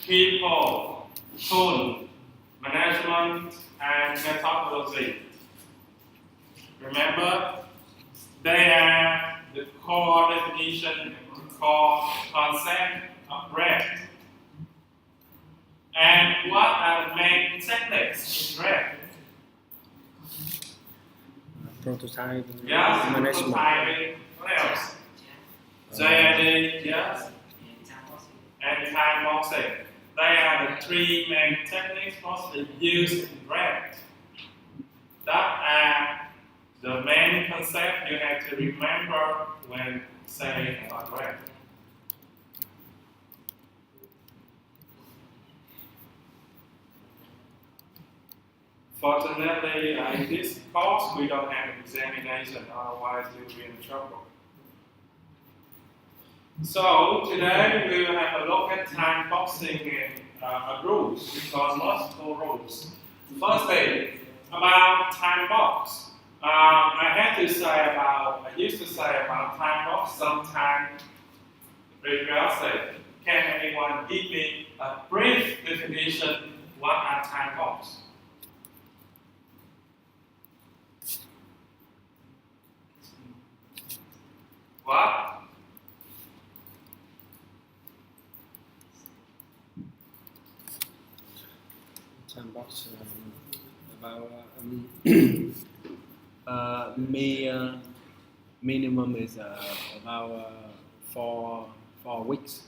people, tool, management, and methodology. Remember, they are the core definition, the core concept of RED. And what are the main techniques in RED? Prototype Yes, management. prototyping. What else? JID, yes, and time boxing. They are the three main techniques mostly used in RED. That are the main concept you have to remember when saying about RED. Fortunately, in this course, we don't have examination, otherwise you'll be in trouble. So, today we will have a look at time boxing and rules, because multiple rules. Firstly, about time box. I used to say about time box sometimes previously. Can anyone give me a brief definition what are time box? What? Time box about minimum is about 4 weeks.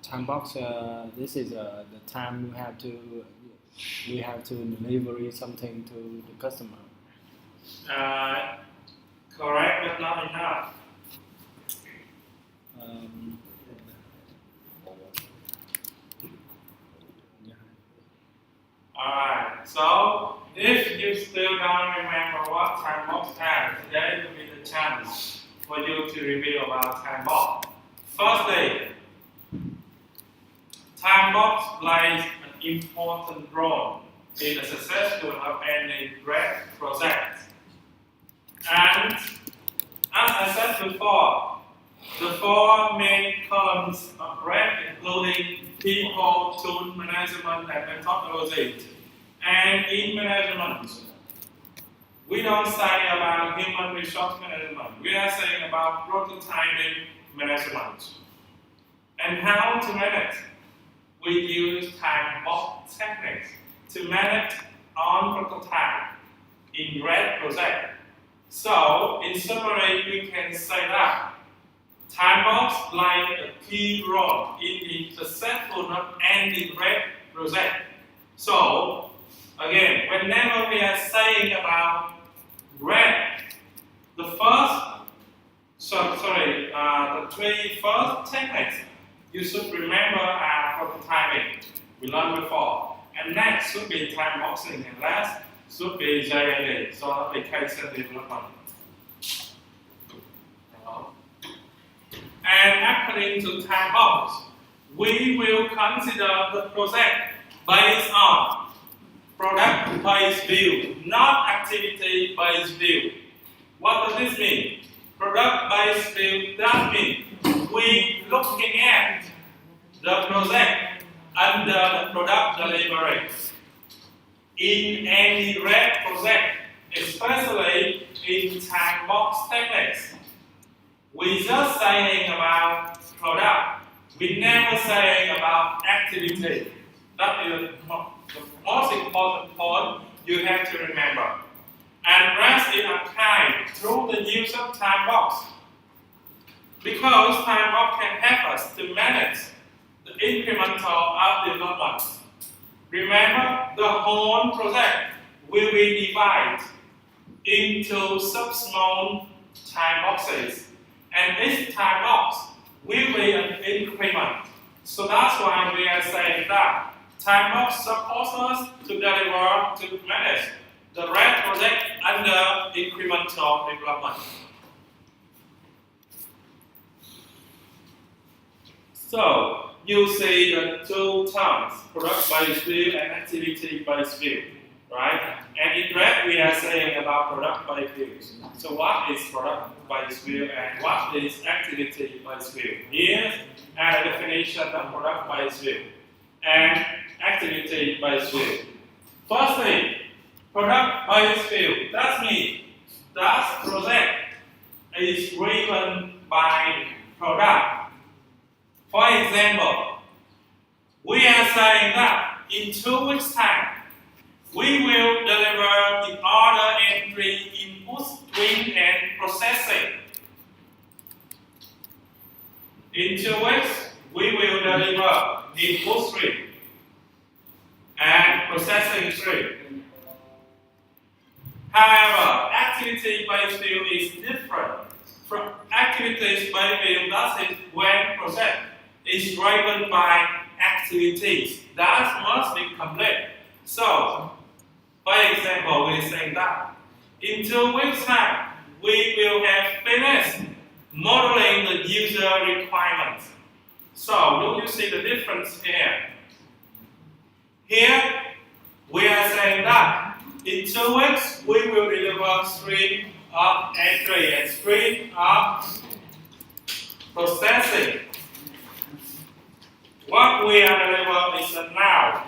Time box. This is the time we have to deliver something to the customer. Correct, but not enough. Alright, so if you still don't remember what time box has, today will be the chance for you to review about time box. Firstly, time box plays an important role in the success of any RED project. And as I said before, the four main columns of RED, including people, tool, management, and methodology. And in management, we don't say about human resource management. We are saying about prototyping management. And how to manage? We use time box techniques to manage on prototype in RED project. So, in summary, we can say that time box plays a key role in the successful ending RED project. So, again, whenever we are saying about RED, the three first techniques you should remember are prototyping, we learned before, and next should be time boxing, and last should be JID, so application development. And according to time box, we will consider the project based on product-based view, not activity-based view. What does this mean? Product-based view does mean we looking at the project under the product delivery. In any RED project, especially in time box techniques, we just saying about product. We never saying about activity. That is the most important point you have to remember. And rest is applied through the use of time box. Because time box can help us to manage the incremental of development. Remember, the whole project will be divided into sub-small time boxes. And each time box will be an increment. So that's why we are saying that time box supports us to deliver, to manage the RED project under incremental development. So, you see the two terms, product-based view and activity-based view. right? And in red, we are saying about product-based views. So what is product-based view and what is activity-based view? Here's a definition of product-based view and activity-based view. Firstly, product-based view. That means that project is driven by product. For example, we are saying that in 2 weeks' time, we will deliver the order entry, input stream, and processing. In 2 weeks, we will deliver input stream and processing stream. However, activity-based view is different. From activities-based view, that is when project is driven by activities that must be complete. So, for example, we say that in 2 weeks' time, we will have finished modeling the user requirements. So, do you see the difference here? Here, we are saying that in 2 weeks, we will deliver stream of entry and stream of processing. What we are delivering is a now.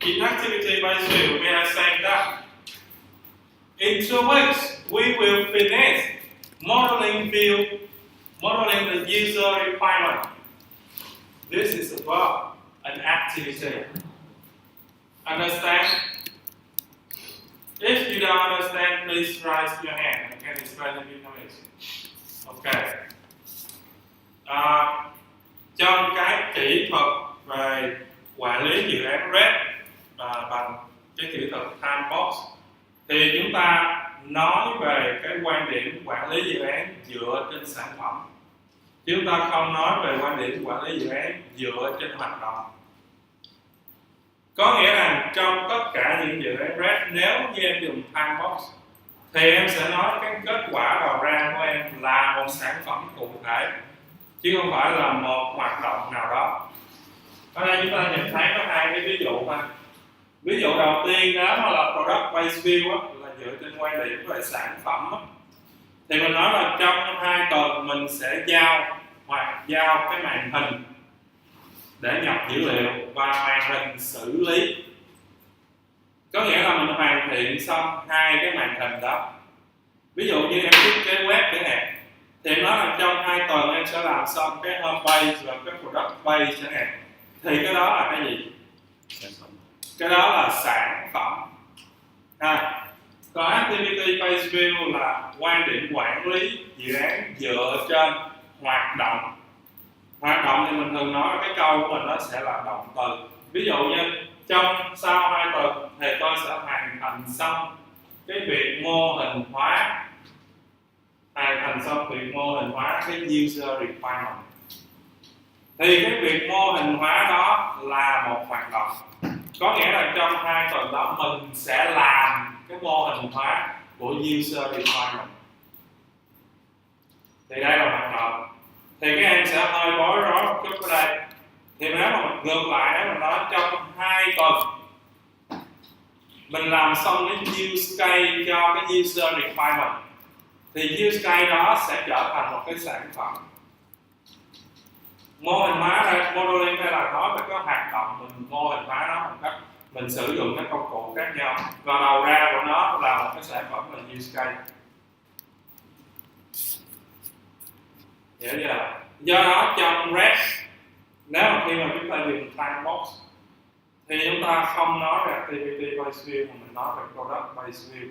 In activity-based view, we are saying that in 2 weeks, we will finish modeling the user requirement. This is about an activity. Understand? If you don't understand, please raise your hand. I can explain in Vietnamese. Okay. Trong cái kỹ thuật về quản lý dự án RED bằng cái kỹ thuật time box thì chúng ta nói về cái quan điểm quản lý dự án dựa trên sản phẩm. Chúng ta không nói về quan điểm quản lý dự án dựa trên hoạt động. Có nghĩa là trong tất cả những dự án RED, nếu như em dùng time box thì em sẽ nói cái kết quả đầu ra của em là một sản phẩm cụ thể, chứ không phải là một hoạt động nào đó. Ở đây chúng ta nhìn thấy có hai cái ví dụ ha. Ví dụ đầu tiên đó là product based view á, là dựa trên quan điểm về sản phẩm á. Thì mình nói là trong 2 tuần mình sẽ giao cái màn hình để nhập dữ liệu và màn hình xử lý. Có nghĩa là mình hoàn thiện xong 2 cái màn hình đó. Ví dụ như em thiết kế web chẳng hạn, thì nó là trong 2 tuần em sẽ làm xong cái homepage và cái product page chẳng hạn. Thì cái đó là cái gì? Cái đó là sản phẩm. Còn activity based view là quan điểm quản lý dự án dựa trên hoạt động. Hoạt động thì mình thường nói cái câu của mình nó sẽ là động từ. Ví dụ như sau 2 tuần thì tôi sẽ hoàn thành xong cái việc mô hình hóa cái user requirement. Thì cái việc mô hình hóa đó là một hoạt động. Có nghĩa là trong 2 tuần đó mình sẽ làm cái mô hình hóa của user requirement. Thì đây là hoạt động. Thì các em sẽ hơi bối rối một chút ở đây. Thì nếu mà mình ngược lại, nếu mình nói trong 2 tuần mình làm xong cái use case cho cái user requirement, thì use case đó sẽ trở thành một cái sản phẩm. Mô hình hóa đây, modeling đây là nói về cái hoạt động mình mô hình hóa nó một cách mình sử dụng các công cụ khác nhau, và đầu ra của nó là một cái sản phẩm là use case. Hiểu chưa? Do đó trong REST, nếu mà khi mà chúng ta dùng time box thì chúng ta không nói về activity based view mà mình nói về product based view.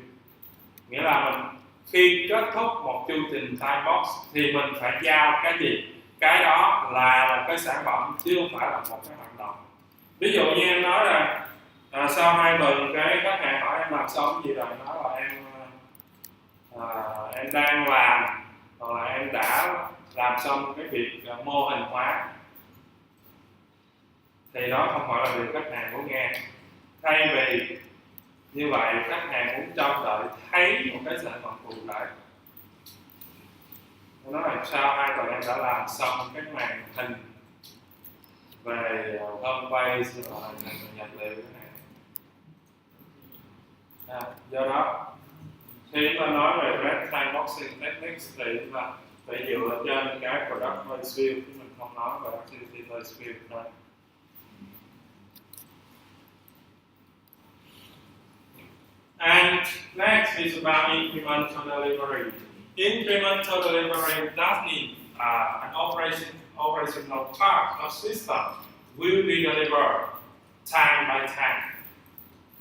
Nghĩa là mình khi kết thúc một chương trình time box thì mình phải giao cái gì? Cái đó là một cái sản phẩm chứ không phải là một cái hoạt động. Ví dụ như em nói là sau 2 tuần cái khách hàng hỏi em làm xong cái gì rồi, nói là em đang làm hoặc là em đã làm xong cái việc mô hình hóa, thì đó không phải là điều khách hàng muốn nghe. Thay vì như vậy, khách hàng muốn trông đợi thấy một cái sản phẩm cụ thể. Nó là sau 2 tuần em đã làm xong cái màn hình về homepage hoặc là nhập liệu cái này. Do đó khi ta nói về red time boxing techniques thì là phải dựa trên cái product based view chứ mình không nói về activity based view thôi. And next is about incremental delivery. Incremental delivery does mean an operational part of system will be delivered time by time.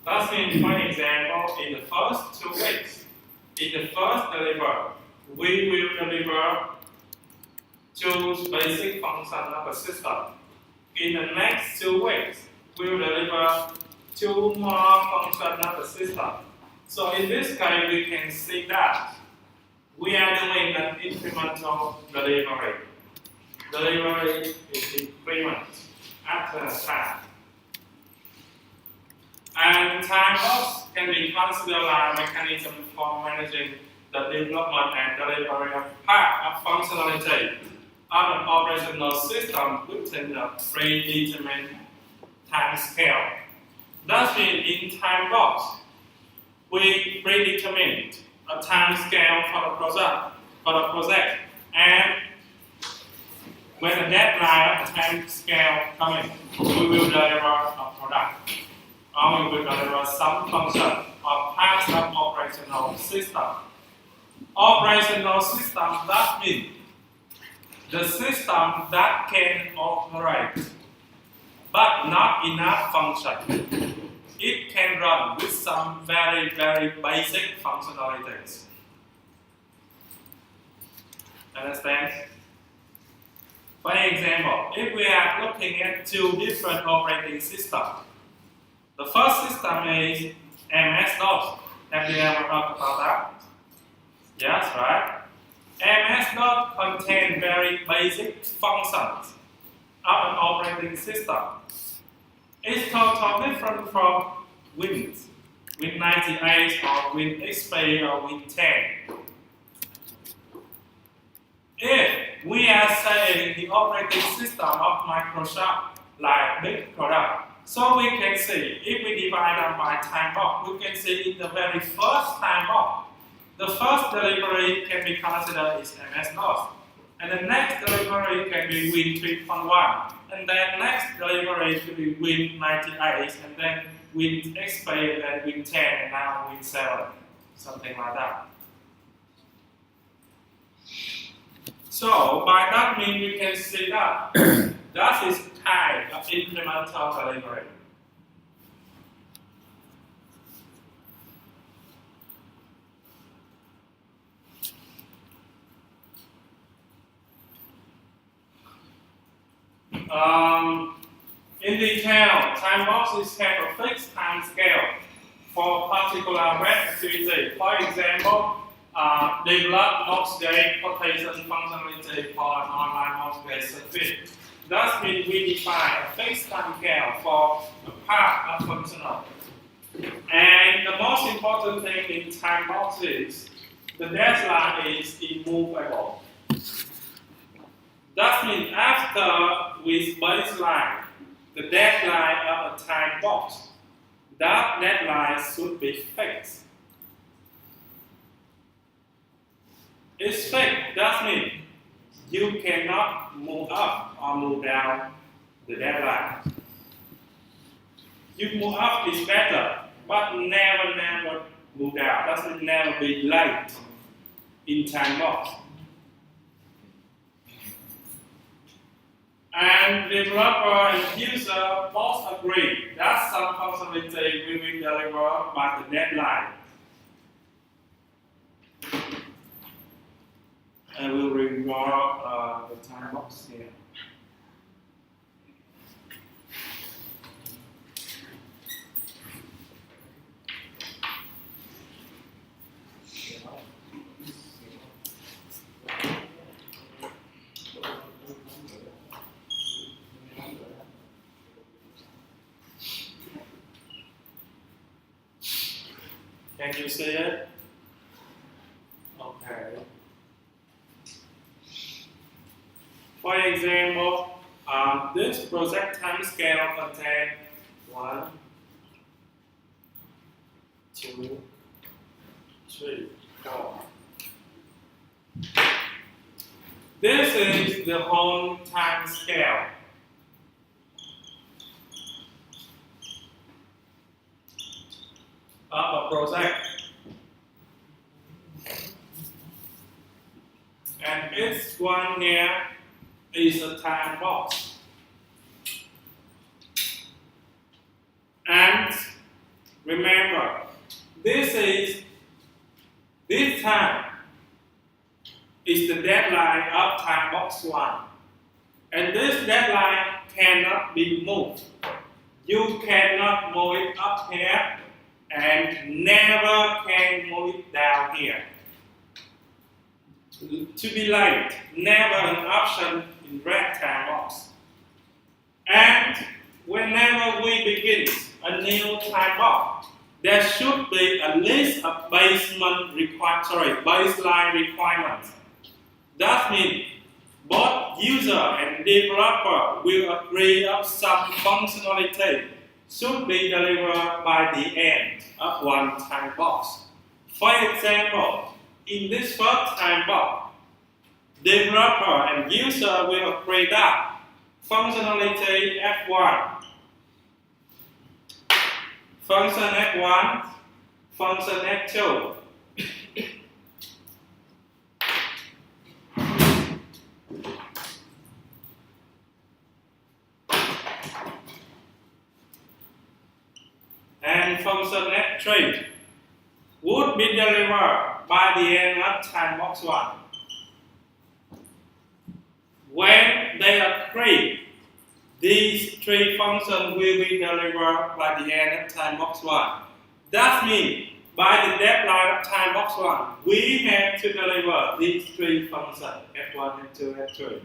That means, for example, in the first 2 weeks, in the first deliver, we will deliver 2 basic functions of the system. In the next 2 weeks, we will deliver 2 more functions of the system. So in this case, we can see that we are doing an incremental delivery. Delivery is increment after time. And time box can be considered as a mechanism for managing the development and delivery of part of functionality of an operational system within a predetermined time scale. That means in time box, we predetermine a time scale for the project, and when the deadline of the time scale comes, we will deliver a product, or we will deliver some function or parts of operational system. Operational system, that means the system that can operate, but not enough function. It can run with some very, very basic functionalities. Understand? For example, if we are looking at 2 different operating systems, the first system is MS-DOS. Have you ever heard about that? Yes, right? MS-DOS contains very basic functions of an operating system. It's totally different from Win 98 or Win XP or Win 10. If we are saying the operating system of Microsoft like big product, so we can see, if we divide them by time box, we can see in the very first time box, the first delivery can be considered as MS-DOS, and the next delivery can be Win 3.1, and then next delivery should be Win 98, and then Win XP, and then Win 10, and now Win 7, something like that. So by that means we can see that that is kind of incremental delivery. In detail, time boxes have a fixed time scale for particular web activity. For example, develop mortgage quotation functionality for an online mortgage service. That means we define a fixed time scale for a part of functional. And the most important thing in time boxes, the deadline is immovable. That means after we baseline the deadline of a time box, that deadline should be fixed. It's fixed. That means you cannot move up or move down the deadline. You move up is better, but never move down. That means never be late in time box. And developer and user both agree that some functionality will be delivered by the deadline. And we'll reward the time box here. Can you see it? Okay. For example, this project time scale contains 1, 2, 3, 4. This is the whole time scale. Of a project. And each one here is a time box. And remember, this time is the deadline of time box 1. And this deadline cannot be moved. You cannot move it up here and never can move it down here. To be late, never an option in red time box. And whenever we begin a new time box, there should be a list of baseline requirements. That means both user and developer will agree on some functionality should be delivered by the end of one time box. For example, in this first time box, developer and user will agree that functionality F1, function F1, function F2, and function F3 would be delivered by the end of time box 1. When they agree, these 3 functions will be delivered by the end of time box 1. That means by the deadline of time box 1, we have to deliver these 3 functions, F1, F2, F3.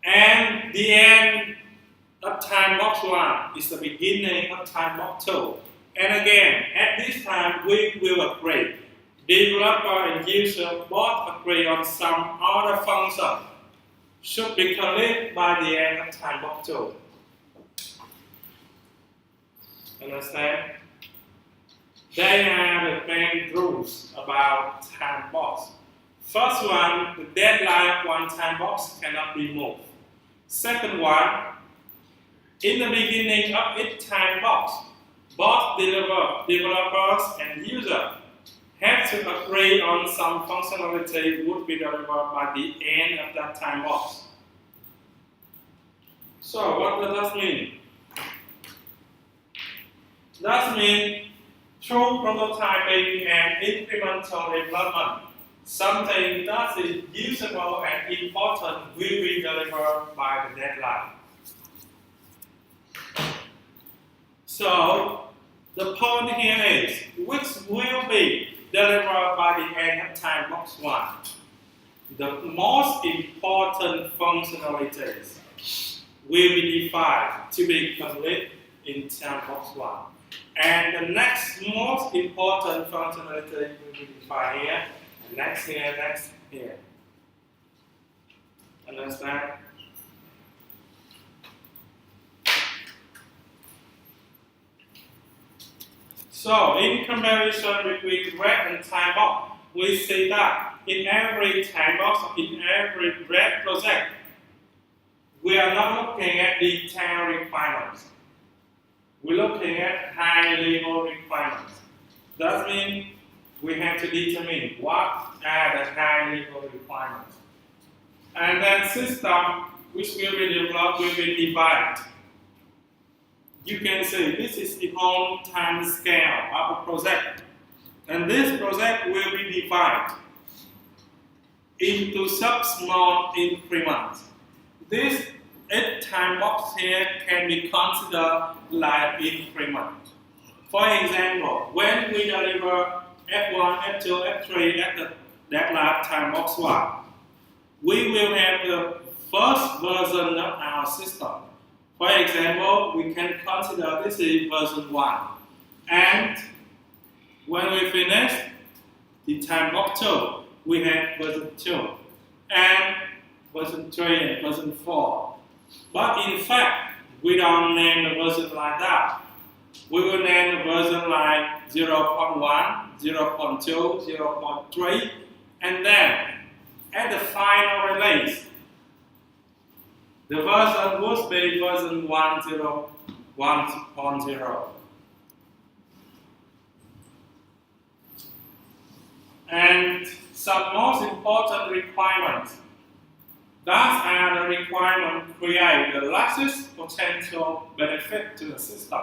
And the end of time box 1 is the beginning of time box 2. And again, at this time, we will agree. Developer and user both agree on some other function should be completed by the end of time box 2. Understand? They are the main rules about time box. First one, the deadline of one time box cannot be moved. Second one, in the beginning of each time box, both developers and users have to agree on some functionality would be delivered by the end of that time box. So what does that mean? That means through prototyping and incremental development, something that is usable and important will be delivered by the deadline. So the point here is which will be delivered by the end of time box 1. The most important functionalities will be defined to be complete in time box 1. And the next most important functionality will be defined here, and next here, next here. Understand? So, in comparison between red and time box, we see that in every time box, in every red project, we are not looking at detailed requirements. We're looking at high-level requirements. That means we have to determine what are the high-level requirements. And then system, which will be developed, will be divided. You can see this is the whole time scale of a project. And this project will be divided into sub-small increments. This each time box here can be considered like increment. For example, when we deliver F1, F2, F3 at the deadline time box 1, we will have the first version of our system. For example, we can consider this is version 1. And when we finish the time box 2, we have version 2 and version 3 and version 4. But in fact, we don't name the version like that. We will name the version like 0.1, 0.2, 0.3, and then at the final release, the version would be version 1.0. And some most important requirements. That are the requirements create the largest potential benefit to the system.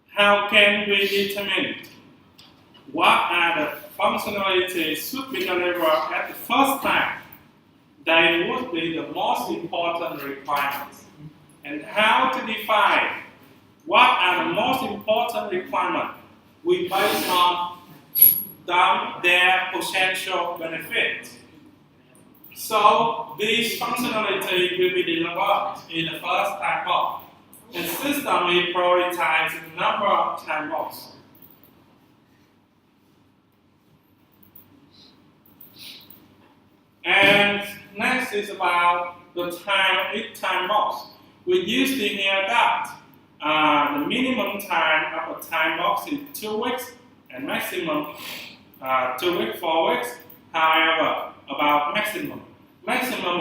How can we determine what are the functionalities should be delivered at the first time? They would be the most important requirements. And how to define what are the most important requirements? We base on their potential benefits. So these functionalities will be delivered in the first time box. The system will prioritize the number of time boxes. And next is about the time, each time box. We usually hear that the minimum time of a time box is 2 weeks and maximum 2 weeks, 4 weeks. However, about maximum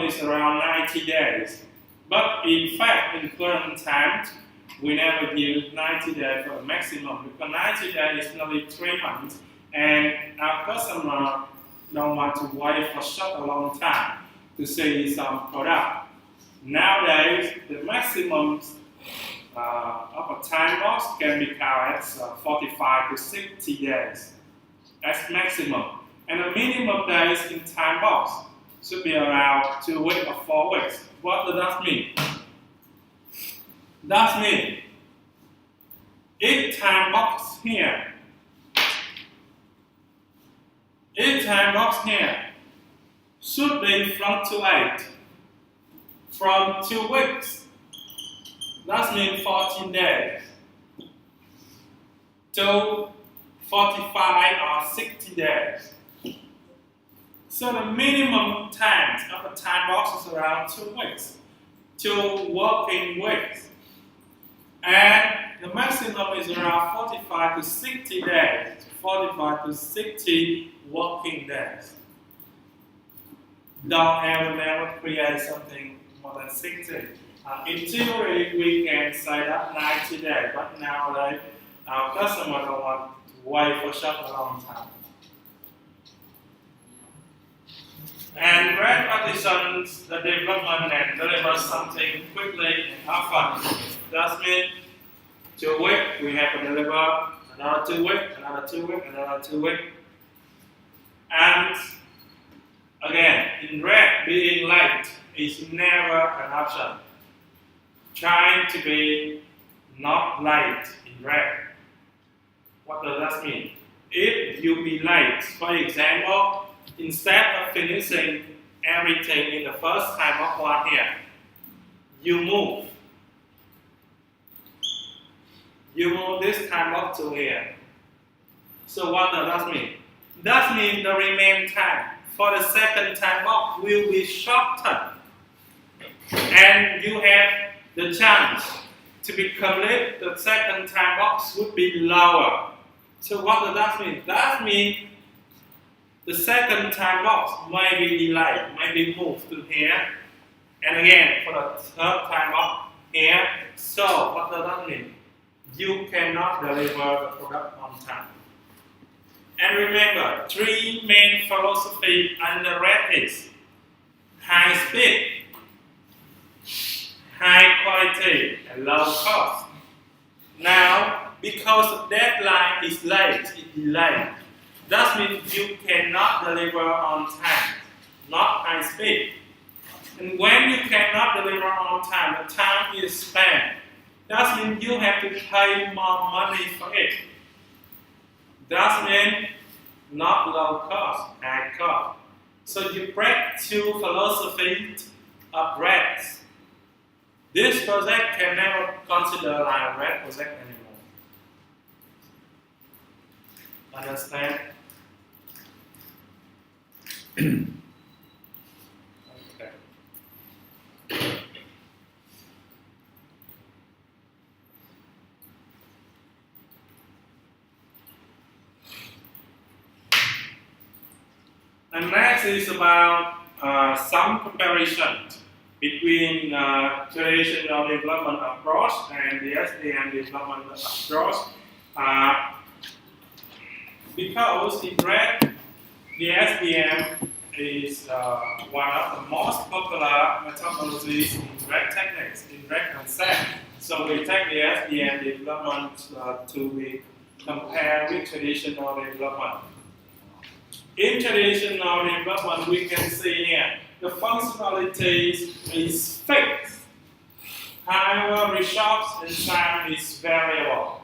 is around 90 days. But in fact, in current times, we never use 90 days for the maximum because 90 days is nearly 3 months, and our customer don't want to wait for such a long time to see some product. Nowadays, the maximum of a time box can be counted as 45 to 60 days as maximum, and the minimum days in time box should be around 2 weeks or 4 weeks. What does that mean? That means each time box here should be fluctuate from 2 weeks, that means 14 days, to 45 or 60 days. So the minimum time of a time box is around 2 weeks, 2 working weeks. And the maximum is around 45 to 60 days, 45 to 60 working days. Don't never create something more than 60. In theory, we can say that 90 days, but nowadays our customer don't want to wait for such a long time. And red partitions the development and deliver something quickly and often. That means 2 weeks we have to deliver another 2 weeks, another 2 weeks, another 2 weeks. And again, in red, being late is never an option. Trying to be not late in red. What does that mean? If you be late, for example, instead of finishing everything in the first time of one here, you move this time up to here. So what does that mean? That means the remaining time for the second time up will be shortened, and you have the chance to be complete the second time box would be lower. So what does that mean? That means the second time box may be delayed, may be moved to here, and again for the third time box here. So what does that mean? You cannot deliver the product on time. And remember, 3 main philosophies under red is high speed, high quality, and low cost. Now, because the deadline is late, it's delayed. That means you cannot deliver on time, not high speed. And when you cannot deliver on time, the time is spent. That means you have to pay more money for it. That means not low cost, high cost. So you break 2 philosophies of reds. This project can never consider like a red project anymore. Understand? Okay. And next is about some comparison between traditional development approach and the SDM development approach. Because in red, the SDM is one of the most popular methodologies in red techniques, in red concept. So we take the SDM development to be compared with traditional development. In traditional development, we can see here the functionality is fixed. However, resource and time is variable.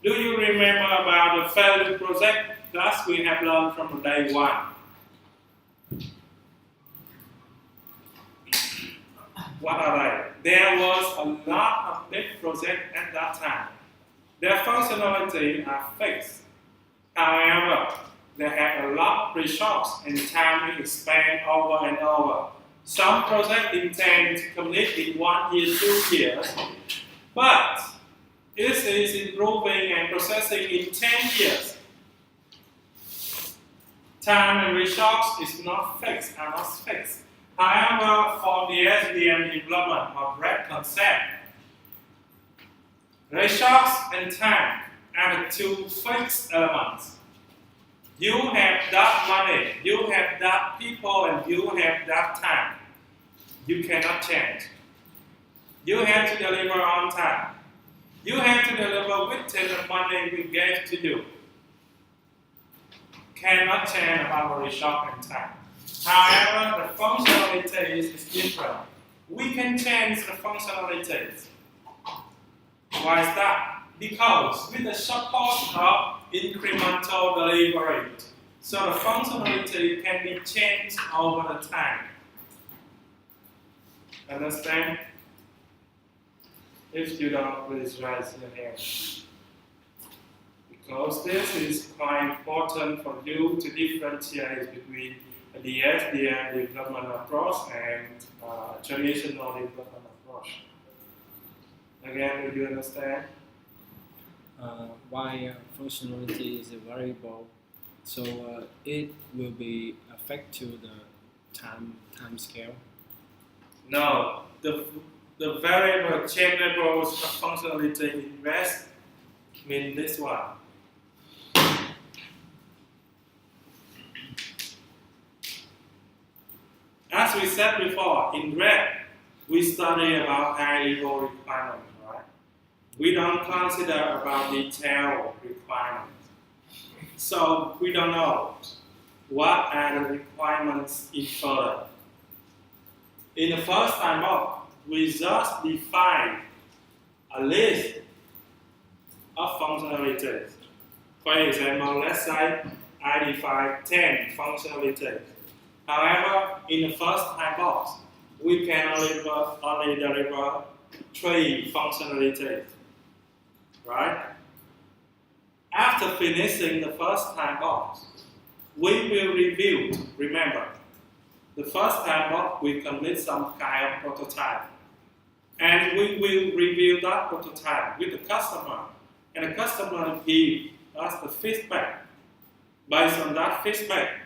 Do you remember about the failed project that we have learned from day one? What are they? There was a lot of big projects at that time. Their functionality are fixed. However, they have a lot of resource and time is spent over and over. Some projects intend to complete in 1 year, 2 years, but it is improving and processing in 10 years. Time and resource is not fixed, are not fixed. However, for the SDM development of red concept, resource and time are the two fixed elements. You have that money, you have that people, and you have that time. You cannot change. You have to deliver on time. You have to deliver within the money we gave to you. Cannot change about resource and time. However, the functionalities is different. We can change the functionalities. Why is that? Because with the support of incremental delivery, so the functionality can be changed over the time. Understand? If you don't, please raise your hand. Because this is quite important for you to differentiate between the SDM development approach and traditional development approach. Again, do you understand? Why functionality is a variable, so it will be affect to the time scale. No, the variable changeable functionality in REST means this one. As we said before, in red, we study about high-level requirements, right? We don't consider about detailed requirements. So we don't know what are the requirements in further. In the first time block, we just define a list of functionalities. For example, let's say I define 10 functionalities. However, in the first time box, we can only deliver 3 functionalities, right? After finishing the first time box, we will review. Remember, the first time box we complete some kind of prototype, and we will review that prototype with the customer, and the customer give us the feedback. Based on that feedback,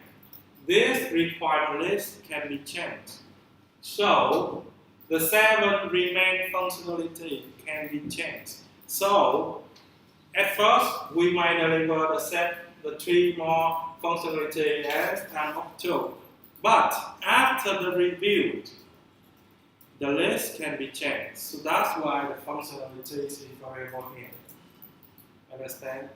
this required list can be changed. So, the 7 remaining functionality can be changed. So, at first, we might deliver the 3 more functionality as time of 2. But after the review, the list can be changed. So that's why the functionality is variable here. Understand?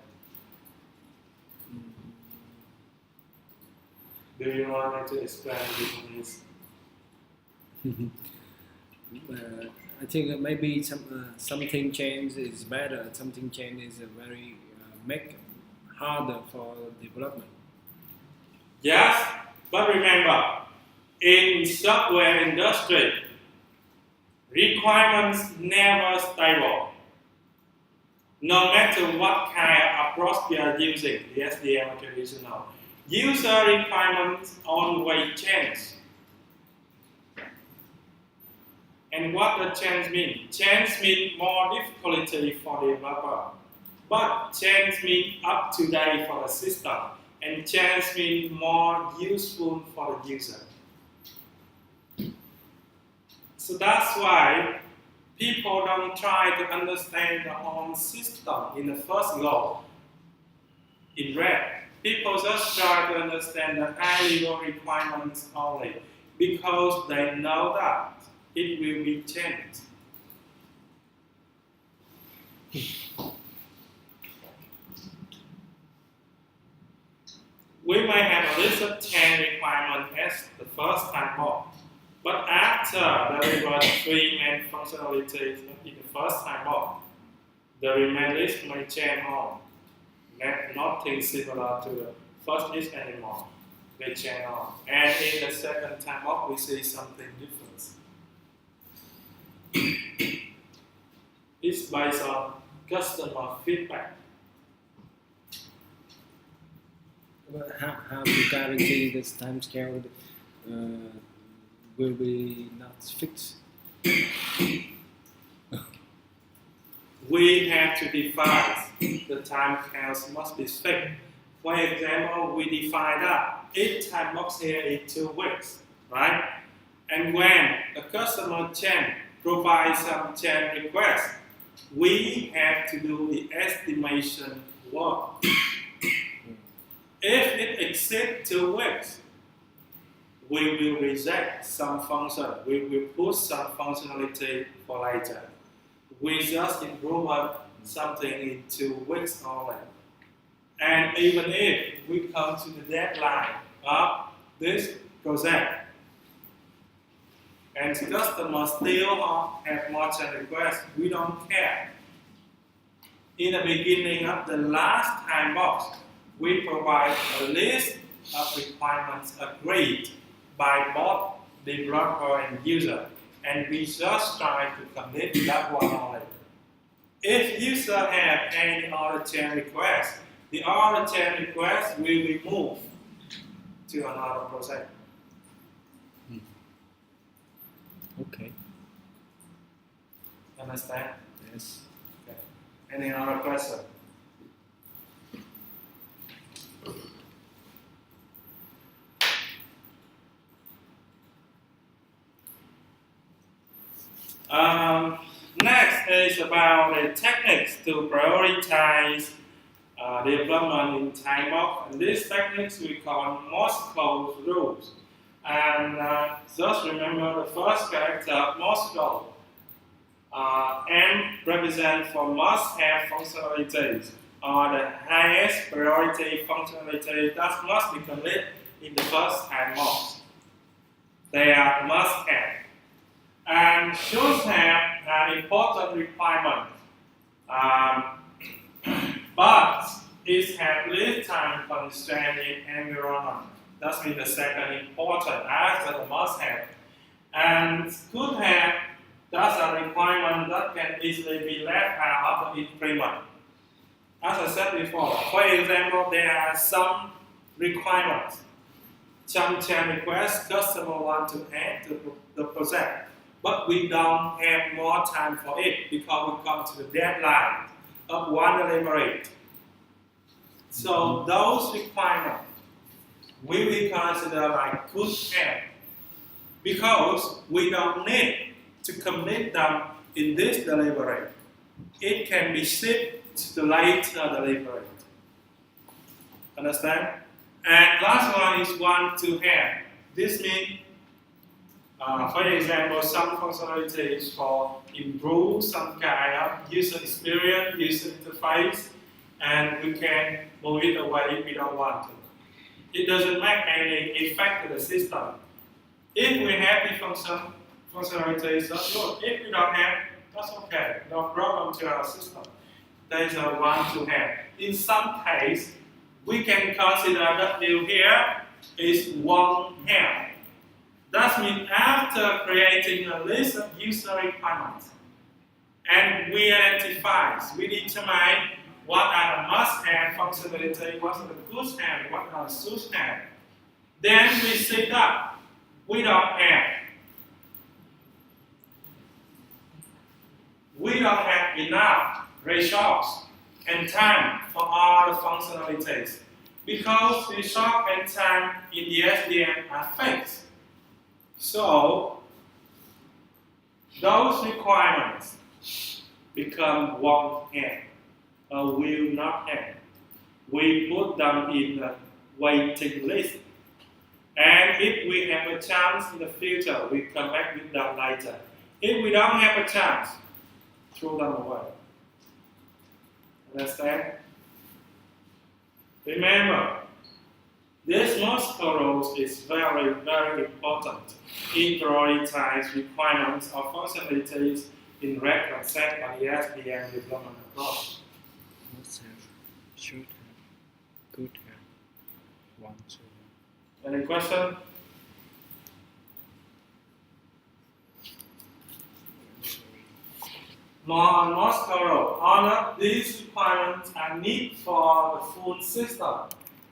Do you want me to explain this? I think maybe something change is better. Something change is very make harder for development. Yes, but remember, in software industry, requirements never stable. No matter what kind of approach we are using, the SDM or traditional, user requirements always change. And what does change mean? Change means more difficulty for the developer, but change means up to date for the system. and change means more useful for the user. So that's why people don't try to understand the whole system in the first go. In red, people just try to understand the high-level requirements only because they know that it will be changed. We might have a list of 10 requirements as the first time box, but after delivering 3 main functionalities in the first time box, the remaining list may change on. Nothing similar to the first list anymore. They change on. And in the second time box, we see something different. It's based on customer feedback. How to guarantee this time scale will be not fixed? We have to define the time scales must be fixed. For example, we define that each time box here is 2 weeks, right? And when the customer provides some change request, we have to do the estimation work. If it exceeds 2 weeks, we will reject some function. We will put some functionality for later. We just improve something in 2 weeks only. And even if we come to the deadline of this project, and the customer still have more change requests, we don't care. In the beginning of the last time box, we provide a list of requirements agreed by both developer and user, and we just try to commit that one only. If user have any other change request, the other change request will be moved to another project. Okay. Understand? Yes. Okay. Any other question? Next is about the techniques to prioritize development in time box. And these techniques we call Morse code rules. And just remember the first character of Morse code. M represents for must-have functionalities or the highest priority functionality that must be completed in the first time box. They are must-have. And should have an important requirement, but it has lead time constraint in environment. That means the second important after the must-have. And could have, that's a requirement that can easily be left out of the increment. As I said before, for example, there are some requirements. Some change requests customer want to add to the project, but we don't have more time for it because we come to the deadline of one delivery. So those requirements we will consider like good have because we don't need to commit them in this delivery. It can be shipped to the later delivery. Understand? And last one is one to have. This means, for example, some functionalities for improve some kind of user experience, user interface, and we can move it away if we don't want to. It doesn't make any effect to the system. If we have the functionalities, that's good. If we don't have, that's okay. No problem to our system. That is a one to have. In some case, we can consider that view here is one have. That means after creating a list of user requirements, and we identify, we determine what are the must-have functionality, what are the good-have, what are the should-have. Then we see that we don't have. We don't have enough resource and time for all the functionalities. because resource and time in the SDM are fixed. So those requirements become want have or will not have. We put them in the waiting list. And if we have a chance in the future, we come back with them later. If we don't have a chance, throw them away. Understand? Remember, this multiple roles is very, very important in prioritize requirements of functionalities in red concept and the SDM development approach. Must have, should have, could have, want to. Any question? More on most thorough. Honor these requirements are needed for the full system,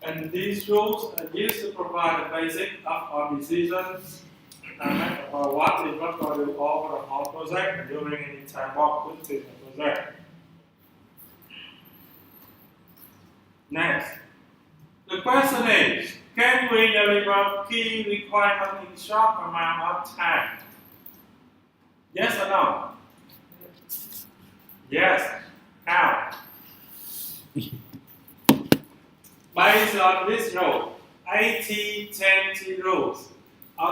and these rules are used to provide the basic of our decisions about what we want to do over the whole project and during any time of within the project. Next, the question is, can we deliver key requirements in short amount of time? Yes or no? Yes. How? Based on this rule, 80-20 rules.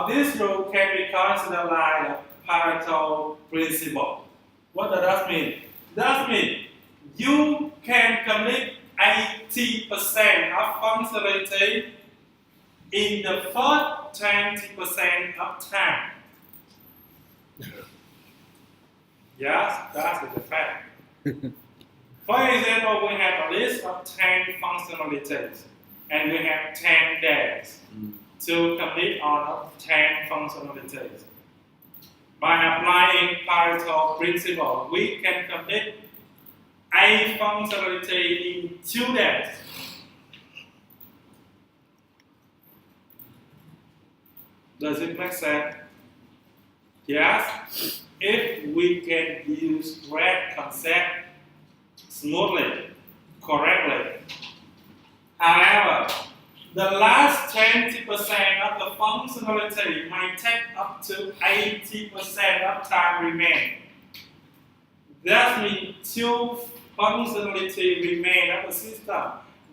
This rule can be considered like a Pareto principle. What does that mean? That means you can complete 80% of functionality in the first 20% of time. Yes, that is the fact. For example, we have a list of 10 functionalities, and we have 10 days to complete all of 10 functionalities. By applying Pareto principle, we can complete 8 functionality in 2 days. Does it make sense? Yes. If we can use red concept smoothly, correctly. However, the last 20% of the functionality might take up to 80% of time remain. That means 2 functionality remain of the system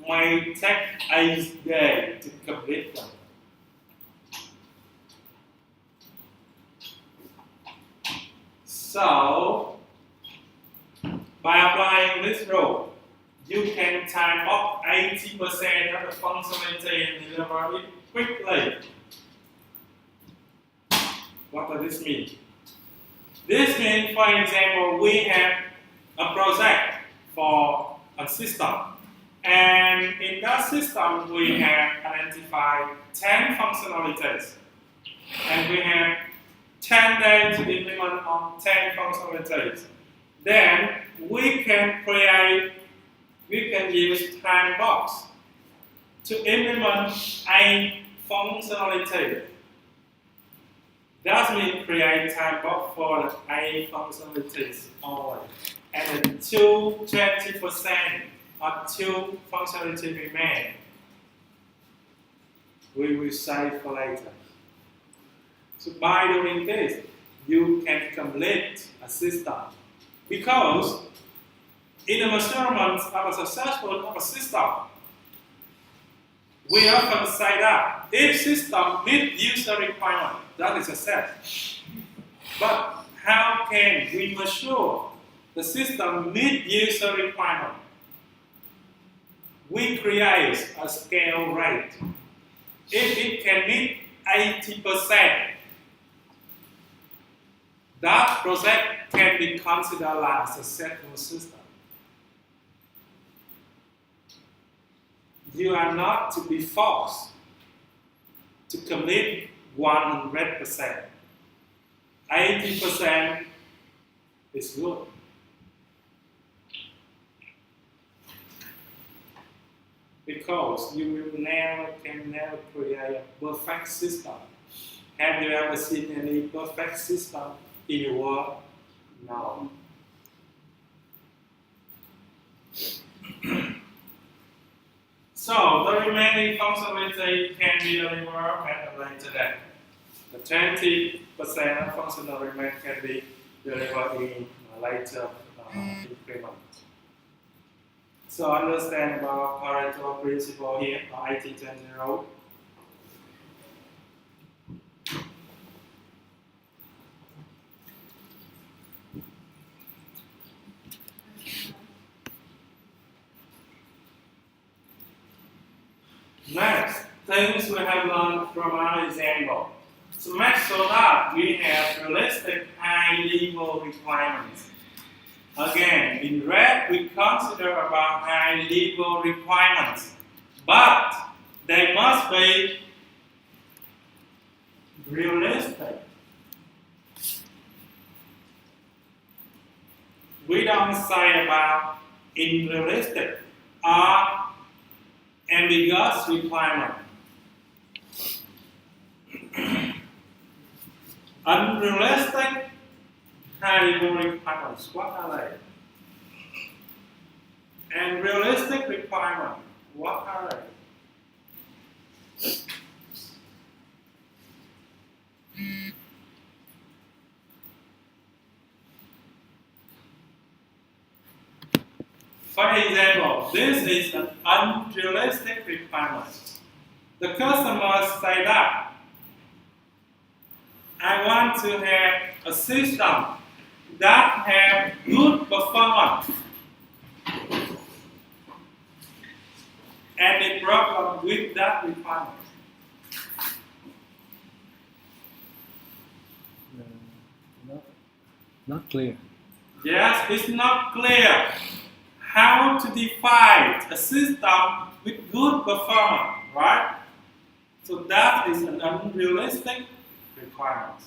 might take 8 days to complete them. So, by applying this rule, you can time up 80% of the functionality and deliver it quickly. What does this mean? This means, for example, we have a project for a system. And in that system, we have identified 10 functionalities. And we have 10 days to implement on 10 functionalities. Then we can use time box to implement 8 functionalities. That means create time box for the 8 functionalities only. And the 20% of 2 functionalities remain. We will save for later. So by doing this, you can complete a system. Because in the measurement of a successful system, we often say that if system meets user requirement, that is a success. But how can we measure the system meets user requirement? We create a scale rate. If it can meet 80%, that project can be considered like a successful system. You are not to be forced to commit 100%. 80% is good. Because you can never create a perfect system. Have you ever seen any perfect system in the world? No. So the remaining functionality can be delivered at a later date. The 20% of functional remain can be delivered in a later increment. So understand about Pareto principle here, or 80-20 rule. Next, things we have learned from our example. To make sure that we have realistic high-level requirements. Again, in red, we consider about high-level requirements, but they must be realistic. We don't say about unrealistic or ambiguous requirement. Unrealistic high-level requirements, what are they? And realistic requirements, what are they? For example, this is an unrealistic requirement. The customers say that I want to have a system that have good performance. And a problem with that requirement. Not clear. Yes, it's not clear how to define a system with good performance, right? So that is an unrealistic requirement.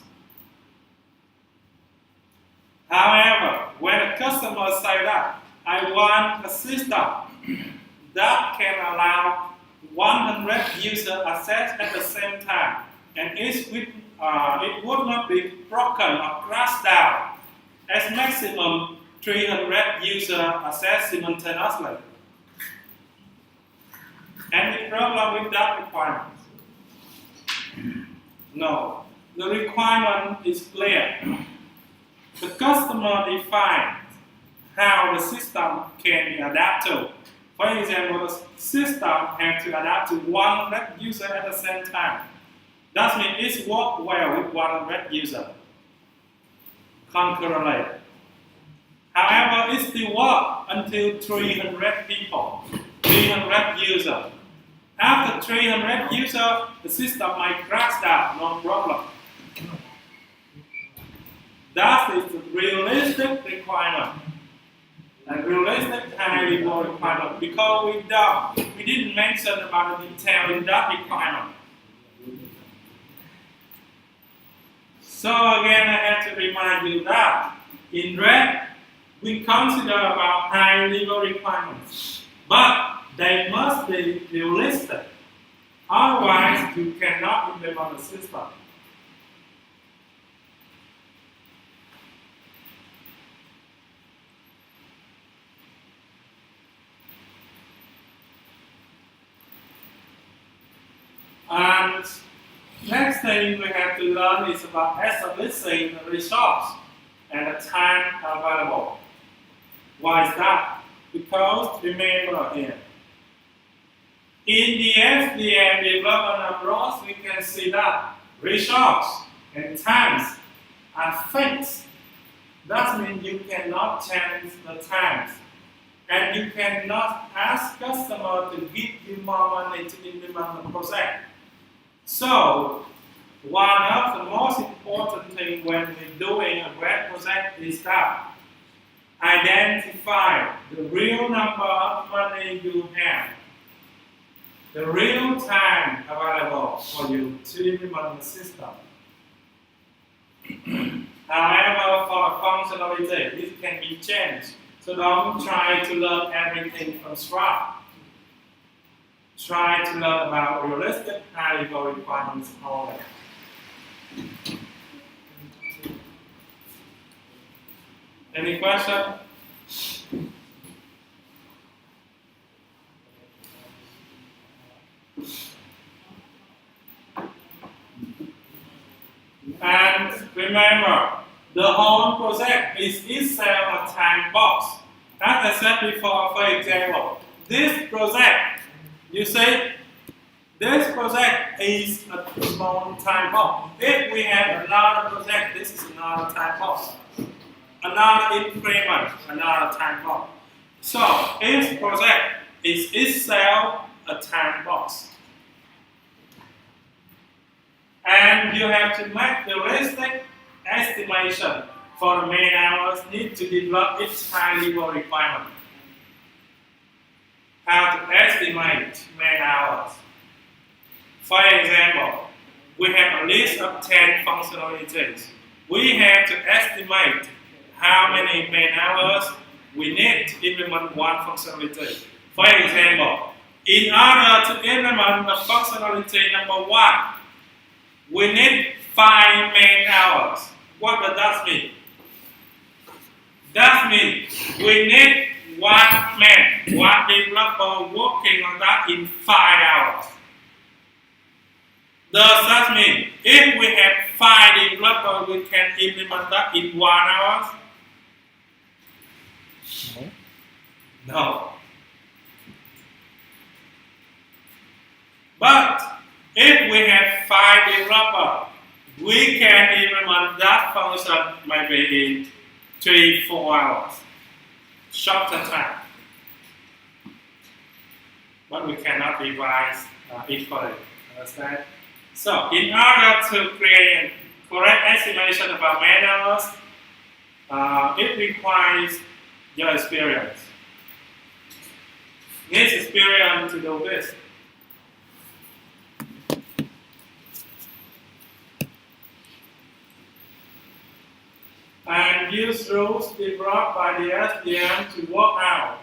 However, when a customer says that I want a system that can allow 100 user access at the same time, and it would not be broken or crashed down, as maximum 300 user access simultaneously. Any problem with that requirement? No. The requirement is clear. The customer defines how the system can be adapted. For example, the system has to adapt to 100 users at the same time. That means it works well with 100 users concurrently. However, it still works until 300 people, 300 users. After 300 users, the system might crash down, no problem. That is the realistic requirement. A realistic high-level requirement, because we didn't mention about the detail in that requirement. So again, I have to remind you that in red, we consider about high-level requirements, but they must be realistic. Otherwise, you cannot implement the system. And next thing we have to learn is about establishing the resource and the time available. Why is that? Because remember here, in the FDM development approach, we can see that resource and times are fixed. That means you cannot change the times. And you cannot ask customer to give you more money to implement the project. So, one of the most important things when we're doing a web project is that identify the real number of money you have, the real time available for you to implement the system. However, for functionality, this can be changed. So don't try to learn everything from scratch. Try to learn about realistic high-level requirements only. Any question? Remember, the whole project is itself a time box. As I said before, for example, this project, you say, this project is a small time box. If we have another project, this is another time box. Another increment, another time box. So each project is itself a time box. And you have to make the realistic estimation for the man hours need to develop each high-level requirement. How to estimate man hours. For example, we have a list of 10 functionalities. We have to estimate how many man hours we need to implement one functionality. For example, in order to implement the functionality number 1, we need 5 man hours. What does that mean? That means we need one developer working on that in 5 hours. Does that mean if we have 5 developers, we can implement that in 1 hour? No. But if we have 5 developers, we can implement that function maybe in 3-4 hours. Shorter time. But we cannot revise equally. Understand? So, in order to create correct estimation about man hours, it requires your experience. Needs experience to do this. And use rules developed by the SDM to work out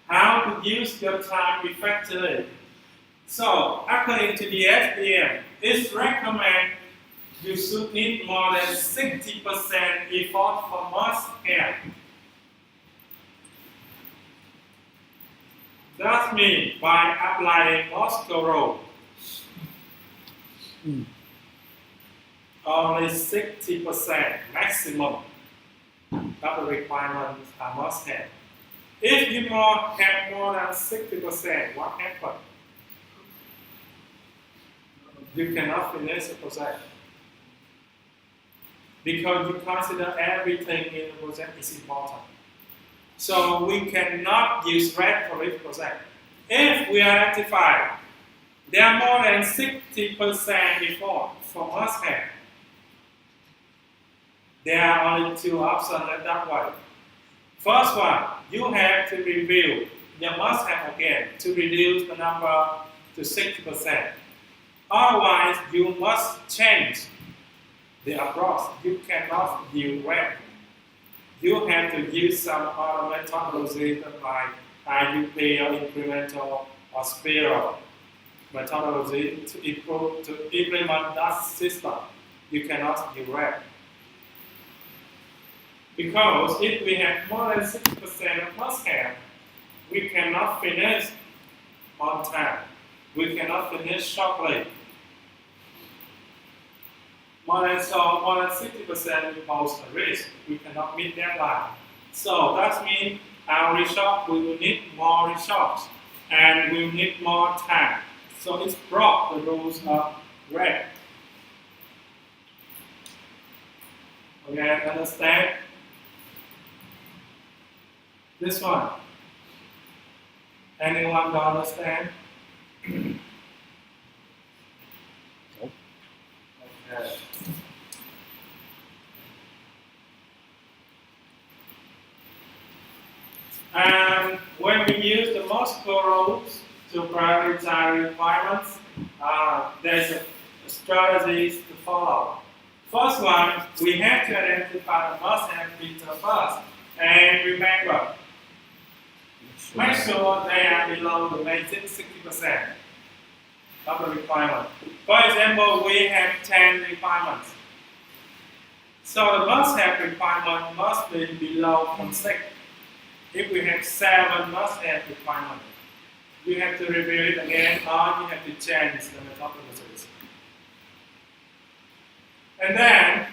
how to use your time effectively. So, according to the SDM, it's recommended you should need more than 60% effort for most care. That means by applying Moscow rule, only 60% maximum of the requirements are must have. If you have more than 60%, what happens? You cannot finish the project. Because you consider everything in the project is important. So we cannot use red for each project. If we identify there are more than 60% effort for must have, there are only 2 options at that way. First one, you have to review your must have again to reduce the number to 60%. Otherwise, you must change the approach. You cannot use red. You have to use some other methodology like IUP or incremental or spiral methodology to implement that system. You cannot use red. Because if we have more than 60% of must have, we cannot finish on time. We cannot finish shortly. More than 60% we pose a risk. We cannot meet deadline. So that means our resource, we will need more resource and we will need more time. So it's broke the rules of red. Okay, understand? This one. Anyone don't understand? Okay. And when we use the Moscow rules to prioritize requirements, there's a strategies to follow. First one, we have to identify the must-have feature first. And remember, make sure they are below the basic 60% of the requirement. For example, we have 10 requirements. So the must-have requirement must be below from 6. If we have 7 must-have requirements, you have to review it again or you have to change the methodologies. And then,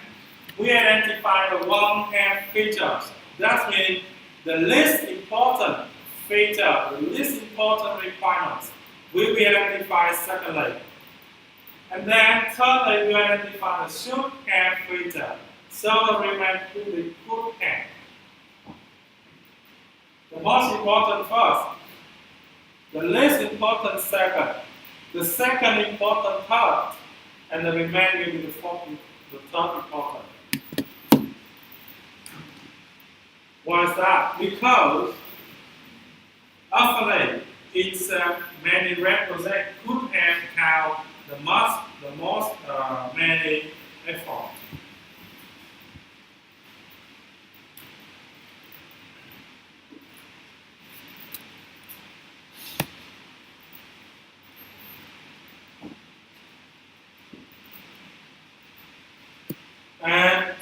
we identify the one-hand features. That means the least important feature, the least important requirements will be identified secondly. And then thirdly, we identify the should-have feature. So the remainder will be could-have. The most important first, the least important second, the second important third, and the remainder will be the third important. Why is that? Because often it's many represent could have count the most many effort. And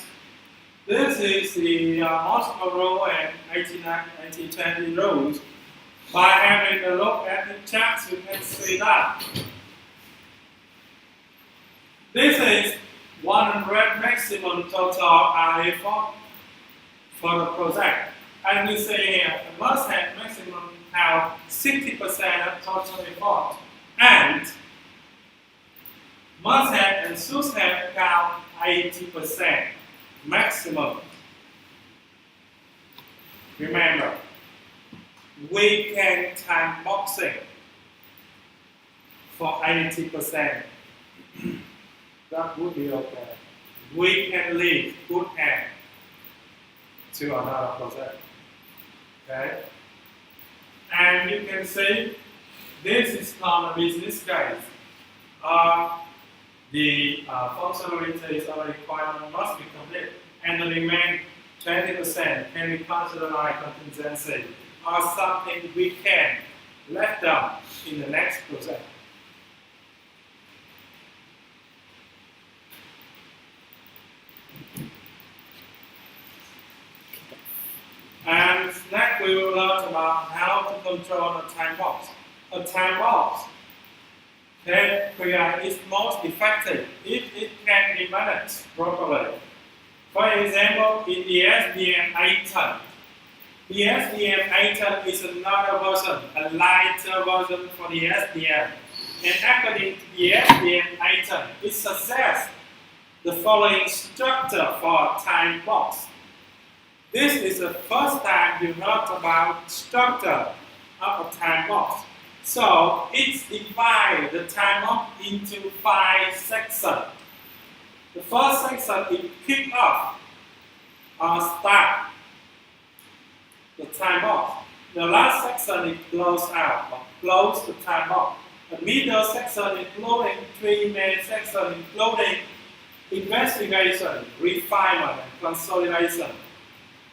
this is the multiple rule and 80-20 rules. By having a look at the charts, you can see that this is 100 maximum total effort for the project. And we say here, it must have maximum have 60% of total effort. And must have and should have count 80% maximum. Remember, we can time boxing for 80%. That would be okay. We can leave good hand to another project. Okay? And you can see this is called a business case. The functionalities or requirement must be complete, and the remaining 20% can be considered like contingency or something we can let down in the next project. And next we will learn about how to control the time box. A time box can create is most effective if it can be managed properly. For example, in the SDM 810, the SDM 810 is another version, a lighter version for the SDM. And according to the SDM 810, it suggests the following structure for a time box. This is the first time you heard about structure of a time box. So it divides the time box into 5 sections. The first section is kick off or start the time box. The last section is close out or close the time box. The middle section including 3 main sections including investigation, refinement, and consolidation.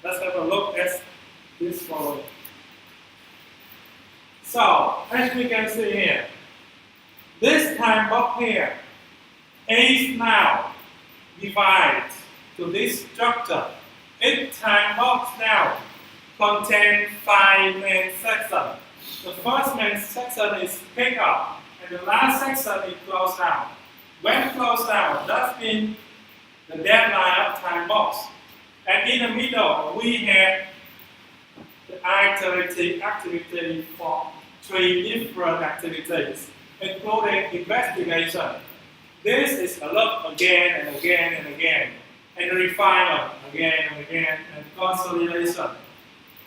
Let's have a look at this following. So, as we can see here, this time box here is now divided to this structure. Each time box now contains 5 main sections. The first main section is pick up, and the last section is close down. When closed down, that means the deadline of time box. And in the middle, we have the activity for 3 different activities, including investigation. This is a look again and again and again, and refinement again and again, and consolidation.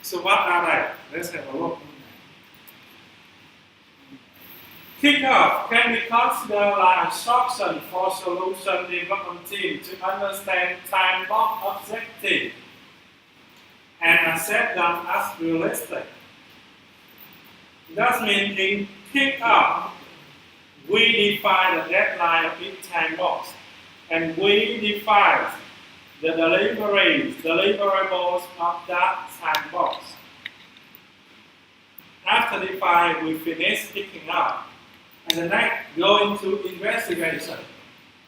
So what are they? Let's have a look. Kickoff can be considered like instruction for solution development team to understand time box objective and accept them as realistic. That means in kickoff, we define the deadline of each time box, and we define the deliverables of that time box. After define, we finish picking up. And the next, go into investigation.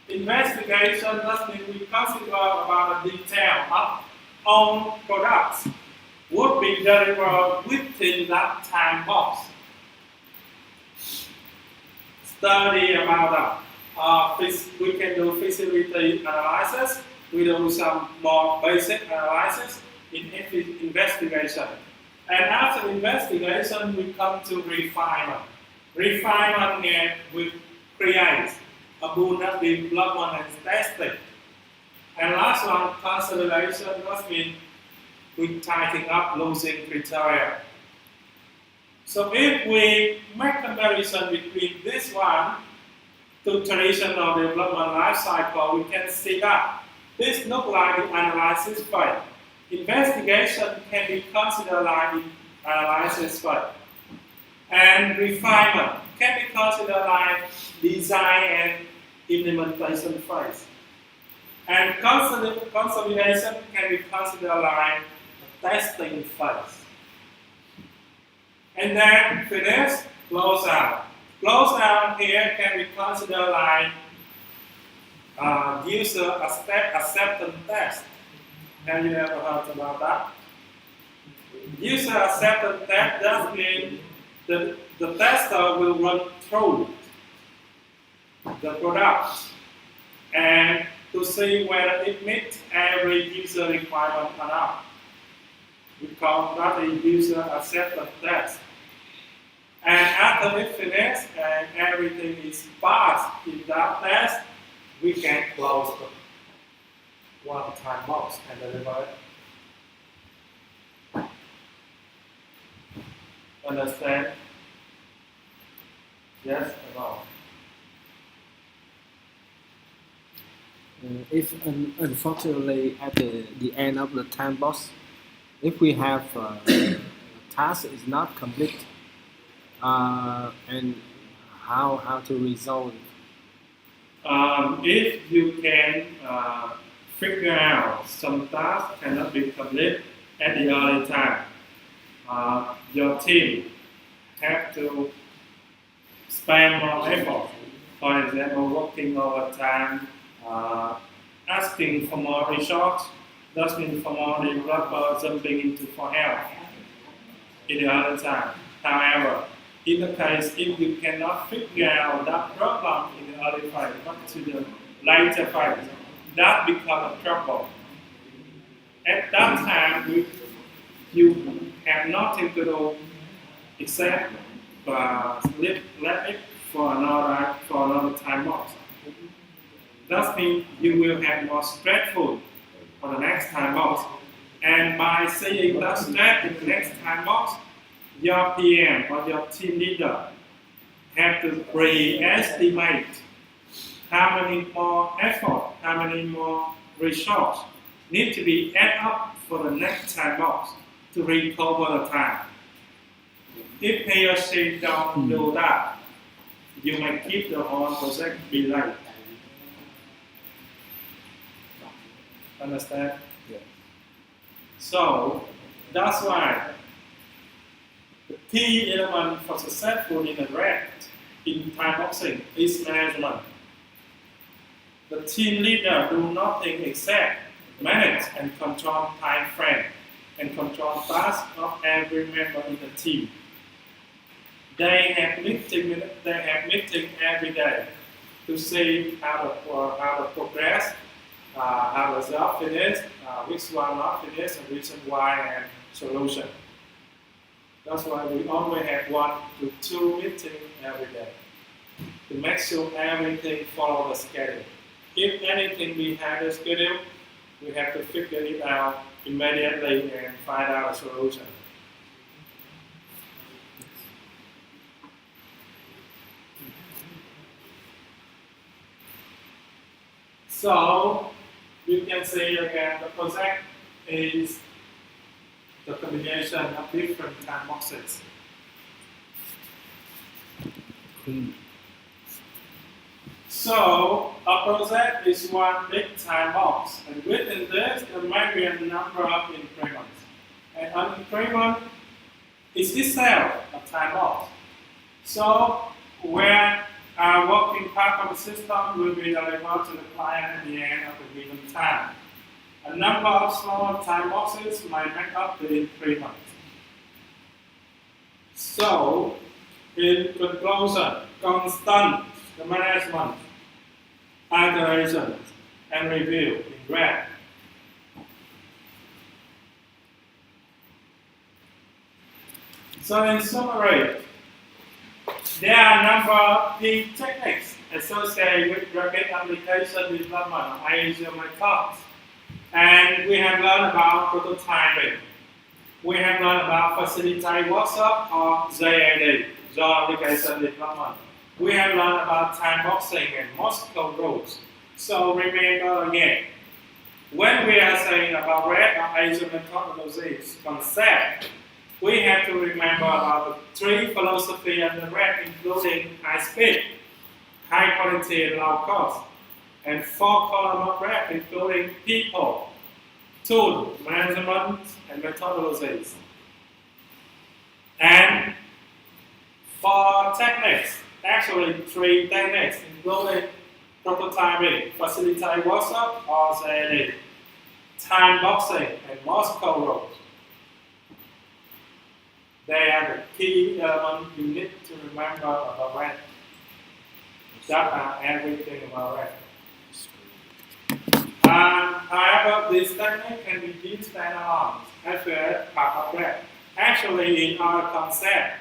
Investigation, that means we consider about the detail of all products would be delivered within that time box. Study about that. We can do feasibility analysis we do some more basic analysis in investigation. And after investigation, we come to refinement. Refinement means we create a bullet development and testing. And last one, consolidation, that means we tighten up losing criteria. So if we make comparison between this one to traditional development life cycle, we can see that this looks like the analysis phase. Investigation can be considered like the analysis phase. And refinement can be considered like design and implementation phase. And consolidation can be considered like the testing phase. And then finish, close out. Close out here can be considered like user acceptance test. Have you ever heard about that? User acceptance test does mean the tester will run through the product and to see whether it meets every user requirement or not. We call that a user acceptance test. And after it finishes and everything is passed in that test, we can close the one-time box and deliver it. Understand? Yes or no? If unfortunately at the end of the time box, if we have a task is not complete, and how to resolve it? If you can figure out some tasks cannot be complete at the early time, your team have to spend more effort. For example, working overtime, asking for more resources, that means for more developers jumping into for help in the other time. However, in the case if you cannot figure out that problem in the early phase, but to the later phase, that becomes a trouble. At that time, you have nothing to do except let it for another time box. That means you will have more stressful for the next time box. And by seeing that stress in the next time box, your PM or your team leader have to pre-estimate how many more effort, how many more resources need to be added up for the next time box to recover the time. If he or she don't do that, you may keep the whole project delayed. Understand? Yeah. So that's why the key element for successful interact in time boxing is management. The team leader do nothing except manage and control time frame and control tasks of every member in the team. They have meeting every day to see how the progress, how the job finished, which one not finished, and reason why and solution. That's why we always have 1 to 2 meetings every day to make sure everything follows the schedule. If anything behind the schedule, we have to figure it out immediately and find out a solution. So you can see again the project is the combination of different time boxes. So a project is one big time box, and within this there might be a number of increments. And an increment is itself a time box. So where our working part of the system will be delivered to the client at the end of the given time. A number of small time boxes might make up the increment. So, in conclusion, constant management, iteration, and review in red. So in summary, there are a number of key techniques associated with rapid application development of agile methods. And we have learned about prototyping. We have learned about facilitated workshop or JAD, Job Application Development. We have learned about time boxing and Moscow rules. So remember again, when we are saying about red or agile methodologies concept, we have to remember about the three philosophies under red, including high speed, high quality, and low cost. And four columns of red, including people, tool, management, and methodologies. And four techniques, actually three techniques, including prototyping, facilitated workshop, or JAD, time boxing, and Moscow rules. They are the key elements you need to remember about red. That are everything about red. However, this technique can be used standalone as a part of red. Actually, in our concept,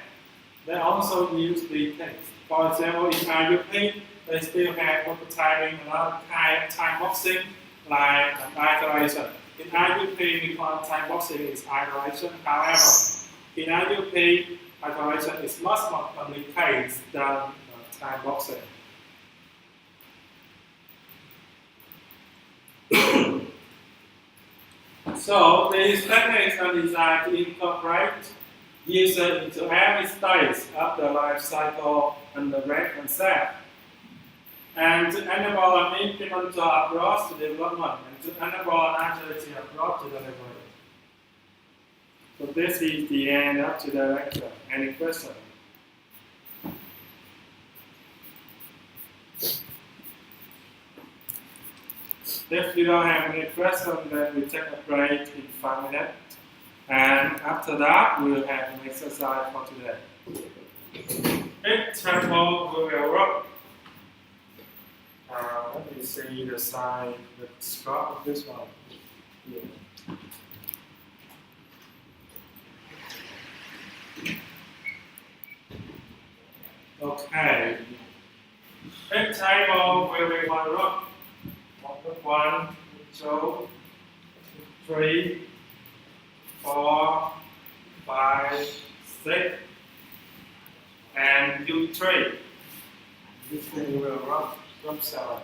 they also use these things. For example, in IUP, they still have prototyping and other kind of time boxing like iteration. In IUP, we call time boxing is iteration. However, in IUP, iteration is much more complicated than time boxing. So these techniques are designed to incorporate users into every stage of the life cycle and the red concept, and to enable an incremental approach to development and to enable an agility approach to delivery. So this is the end of today's lecture. Any questions? If you don't have any questions, then we take a break in 5 minutes. And after that, we'll have an exercise for today. Example, we will work. Let me see the side, the scope of this one. Yeah. Okay. This table will be one row. 1, 2, 3, 4, 5, 6, and do 3. This thing will run from 7.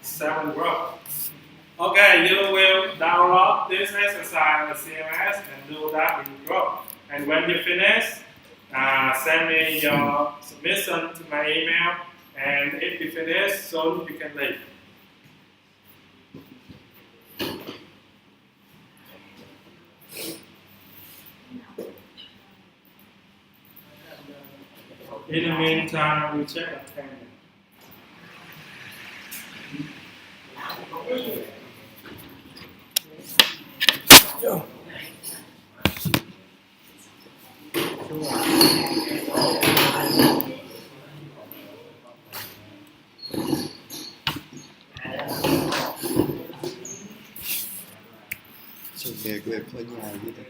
7 rows. Okay, you will download this exercise in CMS and do that in group. And when you finish, send me your submission to my email. And if you finish, soon you can leave. In the meantime, we check attendance. Nghề của em có nhà gì thế?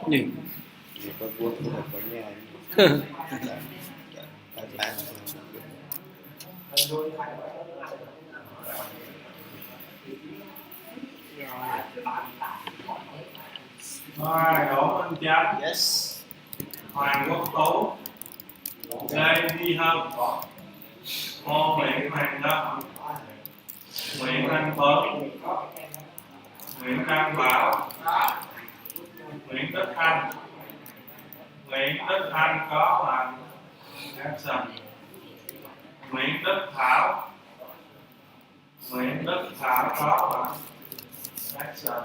Gì? Nghề có vốn của em có nhà Đỗ Văn Chánh, Yes. Hoàng Quốc Tú, Lê Duy Hân, Ngô Nguyễn Hoàng Lâm, Nguyễn Văn Tuấn, Nguyễn Văn Bảo, Nguyễn Đức Anh. Nguyễn Đức Anh có là caption. Nguyễn Đức Thảo, Nguyễn Đức Thảo có là caption.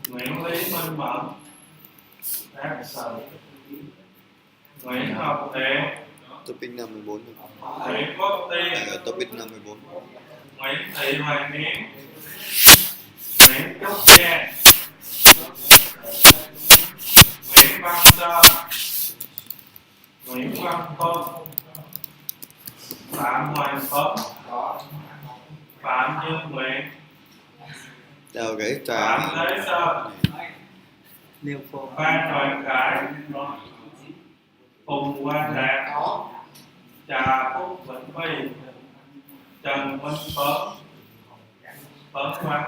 Nguyễn Lý Minh Mẫn, caption. Nguyễn Ngọc Thiện, Topic 54. Nguyễn Quốc Tiên, Topic 54. Nguyễn Thị Hoàng Yến, Nguyễn Trúc Giang, Nguyễn Văn Sơn, Nguyễn Văn Tuân, Phạm Hoàng Tuấn, Phạm Như Nguyện, Đào Gãy Trà, Phạm Thế Sơn, Liêu Phô, Phan Hoàng Khải, Phùng Quang Đạt, Trà Phúc Vĩnh Phi, Trần Minh Phấn, Phấn Văn,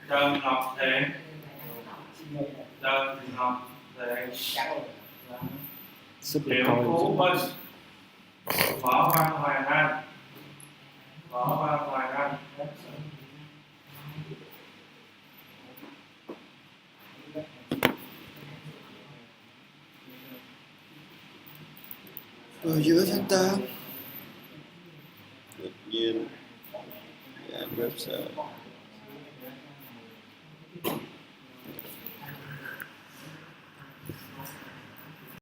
Trần Ngọc Thiện, Trần Ngọc Thiện, Super Triệu coin. Phú Minh, Võ Văn Hoàng Anh, Võ Văn Hoàng Anh, vào giữa tháng 8 đột nhiên website